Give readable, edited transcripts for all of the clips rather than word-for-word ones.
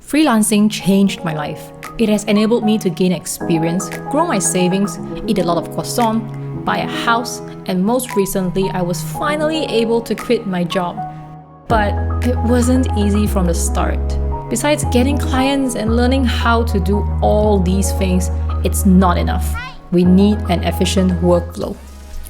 Freelancing changed my life. It has enabled me to gain experience, grow my savings, eat a lot of croissant, buy a house, and most recently, I was finally able to quit my job. But it wasn't easy from the start. Besides getting clients and learning how to do all these things, it's not enough. We need an efficient workflow.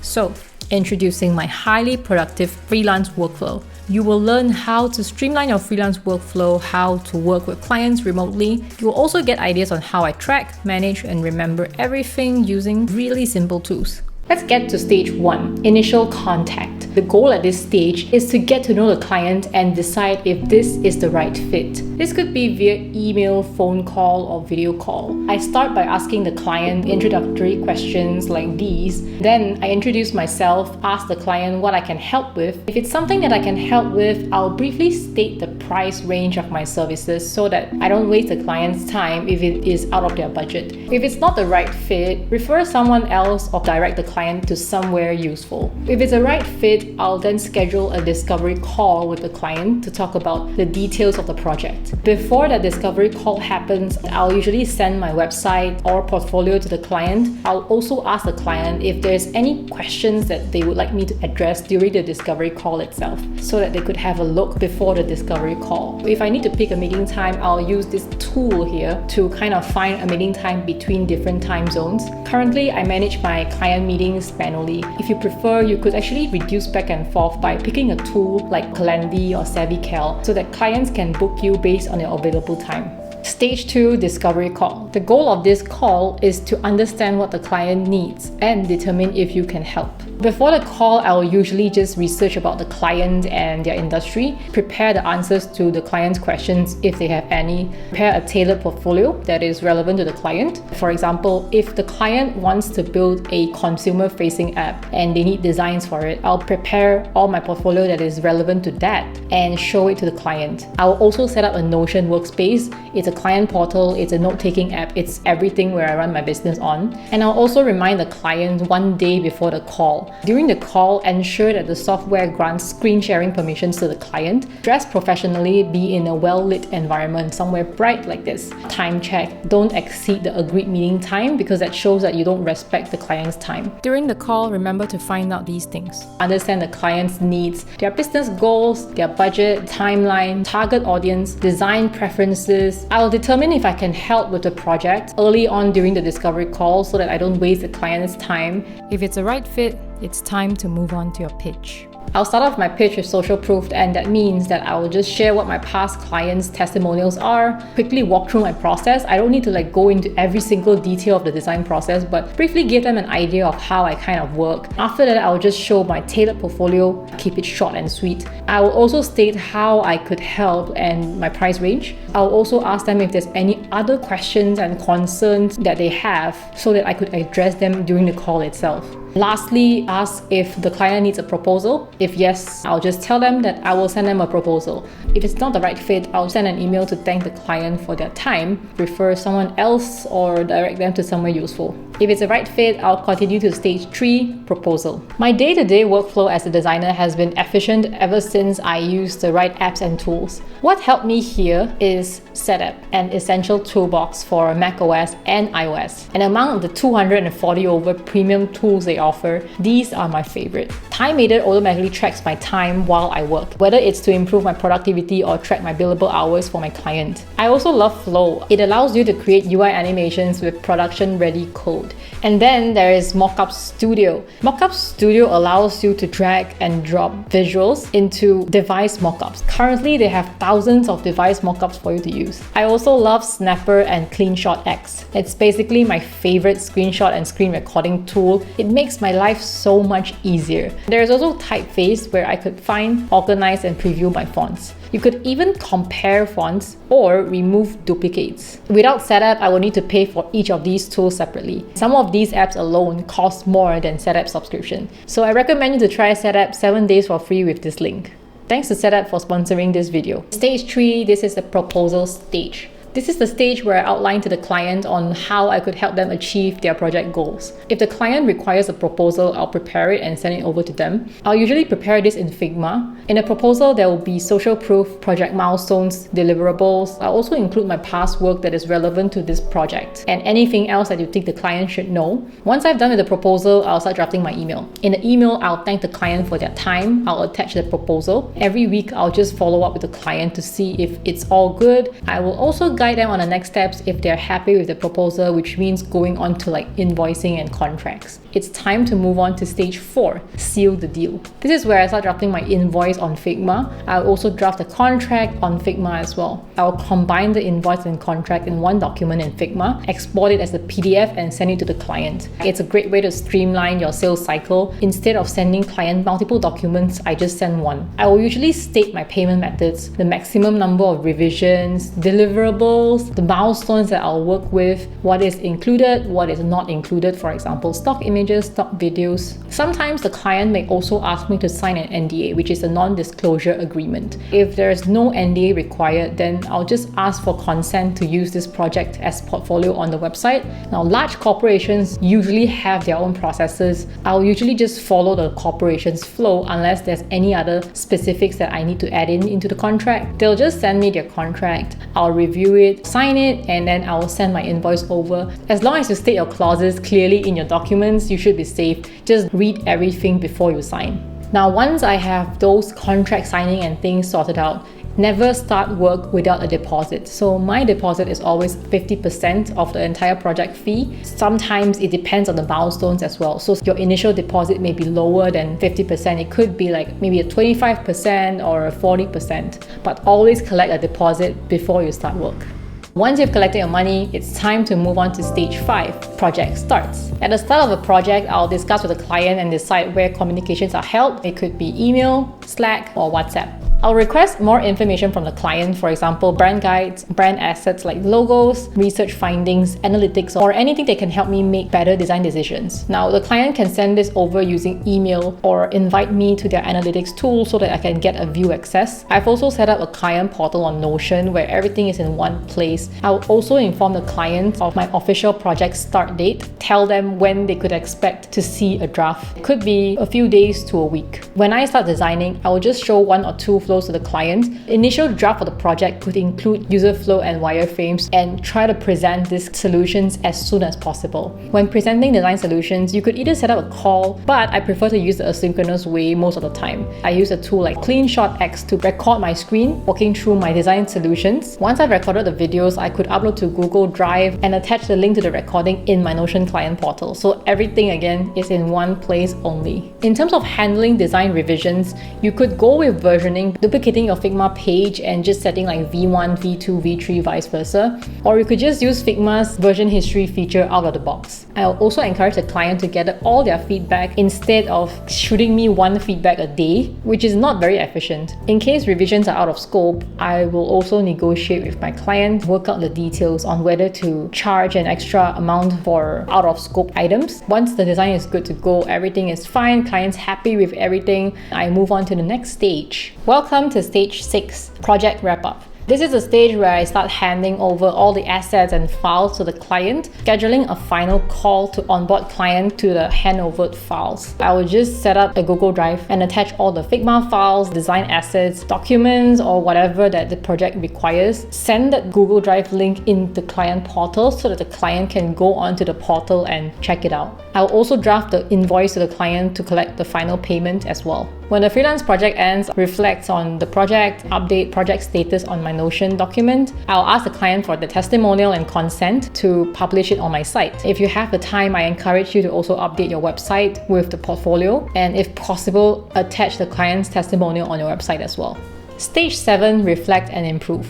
So, introducing my highly productive freelance workflow. You will learn how to streamline your freelance workflow, how to work with clients remotely. You will also get ideas on how I track, manage, and remember everything using really simple tools. Let's get to stage 1, initial contact. The goal at this stage is to get to know the client and decide if this is the right fit. This could be via email, phone call, or video call. I start by asking the client introductory questions like these. Then I introduce myself, ask the client what I can help with. If it's something that I can help with, I'll briefly state the price range of my services so that I don't waste the client's time if it is out of their budget. If it's not the right fit, refer someone else or direct the client to somewhere useful. If it's a right fit, I'll then schedule a discovery call with the client to talk about the details of the project. Before that discovery call happens, I'll usually send my website or portfolio to the client. I'll also ask the client if there's any questions that they would like me to address during the discovery call itself, so that they could have a look before the discovery call. If I need to pick a meeting time, I'll use this tool here to kind of find a meeting time between different time zones. Currently, I manage my client meetings manually. If you prefer, you could actually reduce back and forth by picking a tool like Calendly or SavvyCal so that clients can book you based on your available time. Stage 2, discovery call. The goal of this call is to understand what the client needs and determine if you can help. Before the call, I'll usually just research about the client and their industry, prepare the answers to the client's questions if they have any, prepare a tailored portfolio that is relevant to the client. For example, if the client wants to build a consumer-facing app and they need designs for it, I'll prepare all my portfolio that is relevant to that and show it to the client. I'll also set up a Notion workspace. It's a client portal, it's a note-taking app, it's everything where I run my business on. And I'll also remind the client one day before the call. During the call, ensure that the software grants screen sharing permissions to the client. Dress professionally, be in a well-lit environment, somewhere bright like this. Time check, don't exceed the agreed meeting time because that shows that you don't respect the client's time. During the call, remember to find out these things. Understand the client's needs, their business goals, their budget, timeline, target audience, design preferences. I'll determine if I can help with the project early on during the discovery call so that I don't waste the client's time. If it's a right fit, it's time to move on to your pitch. I'll start off my pitch with social proof, and that means that I will just share what my past clients' testimonials are, quickly walk through my process. I don't need to go into every single detail of the design process, but briefly give them an idea of how I kind of work. After that, I'll just show my tailored portfolio, keep it short and sweet. I will also state how I could help and my price range. I'll also ask them if there's any other questions and concerns that they have so that I could address them during the call itself. Lastly, ask if the client needs a proposal. If yes, I'll just tell them that I will send them a proposal. If it's not the right fit, I'll send an email to thank the client for their time, refer someone else, or direct them to somewhere useful. If it's a right fit, I'll continue to stage 3, proposal. My day-to-day workflow as a designer has been efficient ever since I used the right apps and tools. What helped me here is Setup, an essential toolbox for macOS and iOS. And among the 240 over premium tools they offer, these are my favorite. TimeMated automatically tracks my time while I work, whether it's to improve my productivity or track my billable hours for my client. I also love Flow. It allows you to create UI animations with production-ready code. And then there is Mockup Studio. Mockup Studio allows you to drag and drop visuals into device mockups. Currently, they have thousands of device mockups for you to use. I also love Snapper and CleanShot X. It's basically my favorite screenshot and screen recording tool. It makes my life so much easier. There is also Typeface, where I could find, organize, and preview my fonts. You could even compare fonts or remove duplicates. Without Setup, I will need to pay for each of these tools separately. Some of these apps alone cost more than Setup subscription. So I recommend you to try Setup 7 days for free with this link. Thanks to Setup for sponsoring this video. Stage 3, this is the proposal stage. This is the stage where I outline to the client on how I could help them achieve their project goals. If the client requires a proposal, I'll prepare it and send it over to them. I'll usually prepare this in Figma. In a proposal, there will be social proof, project milestones, deliverables. I'll also include my past work that is relevant to this project and anything else that you think the client should know. Once I've done with the proposal, I'll start drafting my email. In the email, I'll thank the client for their time. I'll attach the proposal. Every week, I'll just follow up with the client to see if it's all good. I will also guide them on the next steps if they're happy with the proposal, which means going on to like invoicing and contracts. It's time to move on to stage 4, seal the deal. This is where I start drafting my invoice on Figma. I'll also draft a contract on Figma as well. I'll combine the invoice and contract in one document in Figma, export it as a PDF and send it to the client. It's a great way to streamline your sales cycle. Instead of sending client multiple documents, I just send one. I will usually state my payment methods, the maximum number of revisions, deliverables, the milestones that I'll work with, what is included, what is not included, for example, stock images, stock videos. Sometimes the client may also ask me to sign an NDA, which is a non-disclosure agreement. If there's no NDA required, then I'll just ask for consent to use this project as portfolio on the website. Now, large corporations usually have their own processes. I'll usually just follow the corporation's flow unless there's any other specifics that I need to add into the contract. They'll just send me their contract. I'll review it, sign it, and then I'll send my invoice over. As long as you state your clauses clearly in your documents, you should be safe. Just read everything before you sign. Now, once I have those contract signing and things sorted out, never start work without a deposit. So my deposit is always 50% of the entire project fee. Sometimes it depends on the milestones as well. So your initial deposit may be lower than 50%. It could be like maybe a 25% or a 40%, but always collect a deposit before you start work. Once you've collected your money, it's time to move on to stage 5, project starts. At the start of a project, I'll discuss with the client and decide where communications are held. It could be email, Slack, or WhatsApp. I'll request more information from the client, for example, brand guides, brand assets like logos, research findings, analytics, or anything that can help me make better design decisions. Now, the client can send this over using email or invite me to their analytics tool so that I can get a view access. I've also set up a client portal on Notion where everything is in one place. I'll also inform the client of my official project start date, tell them when they could expect to see a draft. It could be a few days to a week. When I start designing, I will just show 1 or 2 flows to the client. Initial draft for the project could include user flow and wireframes, and try to present these solutions as soon as possible. When presenting design solutions, you could either set up a call, but I prefer to use the asynchronous way most of the time. I use a tool like CleanShot X to record my screen, walking through my design solutions. Once I've recorded the videos, I could upload to Google Drive and attach the link to the recording in my Notion client portal. So everything again is in one place only. In terms of handling design revisions, you could go with versioning, duplicating your Figma page and just setting like V1, V2, V3, vice versa. Or you could just use Figma's version history feature out of the box. I'll also encourage the client to gather all their feedback instead of shooting me one feedback a day, which is not very efficient. In case revisions are out of scope, I will also negotiate with my client, work out the details on whether to charge an extra amount for out of scope items. Once the design is good to go, everything is fine, client's happy with everything, I move on to the next stage. Welcome to stage 6, project wrap up. This is the stage where I start handing over all the assets and files to the client, scheduling a final call to onboard client to the handover files. I will just set up a Google Drive and attach all the Figma files, design assets, documents, or whatever that the project requires. Send that Google Drive link in the client portal so that the client can go onto the portal and check it out. I'll also draft the invoice to the client to collect the final payment as well. When the freelance project ends, reflects on the project, update project status on my Notion document. I'll ask the client for the testimonial and consent to publish it on my site. If you have the time, I encourage you to also update your website with the portfolio, and if possible, attach the client's testimonial on your website as well. Stage 7, reflect and improve.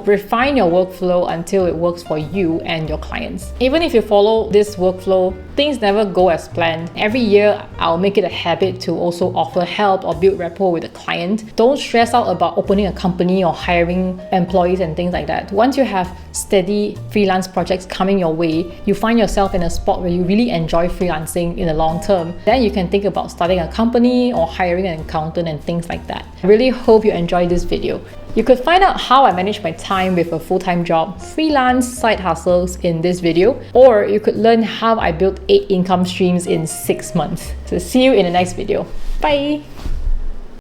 Refine your workflow until it works for you and your clients. Even if you follow this workflow, things never go as planned. Every year, I'll make it a habit to also offer help or build rapport with the client. Don't stress out about opening a company or hiring employees and things like that. Once you have steady freelance projects coming your way, you find yourself in a spot where you really enjoy freelancing in the long term, then you can think about starting a company or hiring an accountant and things like that. I really hope you enjoyed this video. You could find out how I manage my time with a full-time job, freelance side hustles in this video, or you could learn how I built 8 income streams in 6 months. So see you in the next video. Bye!